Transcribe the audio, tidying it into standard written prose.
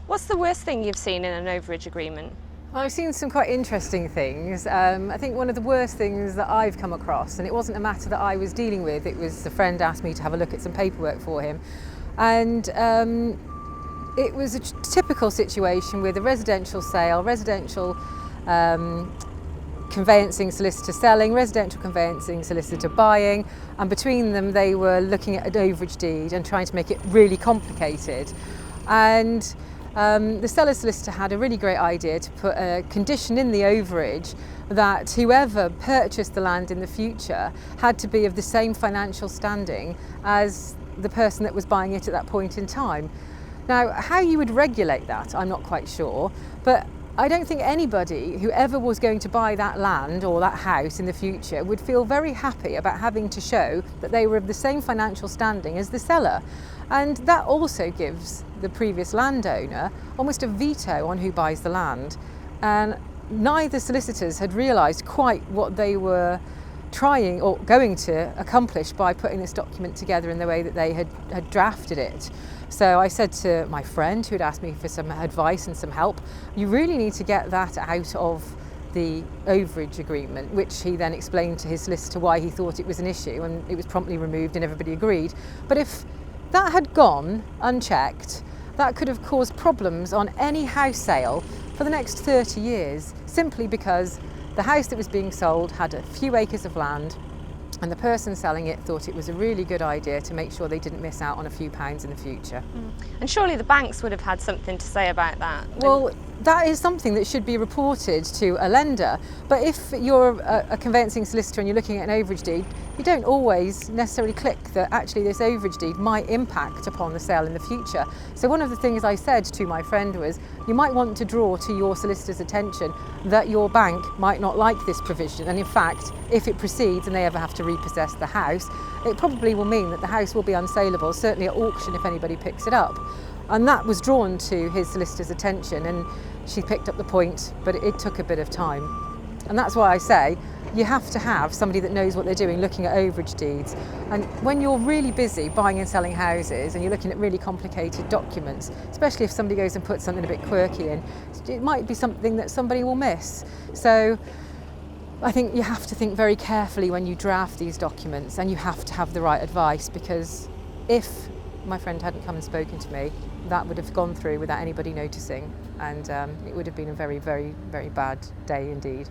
What's the worst thing you've seen in an overage agreement? Well, I've seen some quite interesting things. I think one of the worst things that I've come across, and it wasn't a matter that I was dealing with, it was a friend asked me to have a look at some paperwork for him. And it was a typical situation with a residential sale, residential conveyancing solicitor selling, residential conveyancing solicitor buying, and between them they were looking at an overage deed and trying to make it really complicated. And the seller solicitor had a really great idea to put a condition in the overage that whoever purchased the land in the future had to be of the same financial standing as the person that was buying it at that point in time. Now, how you would regulate that, I'm not quite sure, but I don't think anybody who ever was going to buy that land or that house in the future would feel very happy about having to show that they were of the same financial standing as the seller. And that also gives the previous landowner almost a veto on who buys the land. And neither solicitors had realised quite what they were trying or going to accomplish by putting this document together in the way that they had drafted it. So I said to my friend who had asked me for some advice and some help, you really need to get that out of the overage agreement, which he then explained to his solicitor why he thought it was an issue, and it was promptly removed and everybody agreed. But if that had gone unchecked, that could have caused problems on any house sale for the next 30 years, simply because the house that was being sold had a few acres of land, and the person selling it thought it was a really good idea to make sure they didn't miss out on a few pounds in the future. And surely the banks would have had something to say about that. Well, that is something that should be reported to a lender. But if you're a conveyancing solicitor and you're looking at an overage deed, you don't always necessarily click that actually this overage deed might impact upon the sale in the future. So one of the things I said to my friend was, you might want to draw to your solicitor's attention that your bank might not like this provision, and in fact, if it proceeds and they ever have to repossess the house, it probably will mean that the house will be unsaleable, certainly at auction if anybody picks it up. And that was drawn to his solicitor's attention, and she picked up the point, but it took a bit of time. And that's why I say you have to have somebody that knows what they're doing looking at overage deeds. And when you're really busy buying and selling houses and you're looking at really complicated documents, especially if somebody goes and puts something a bit quirky in, it might be something that somebody will miss. So I think you have to think very carefully when you draft these documents, and you have to have the right advice, because if my friend hadn't come and spoken to me, that would have gone through without anybody noticing, and it would have been a very, very, very bad day indeed.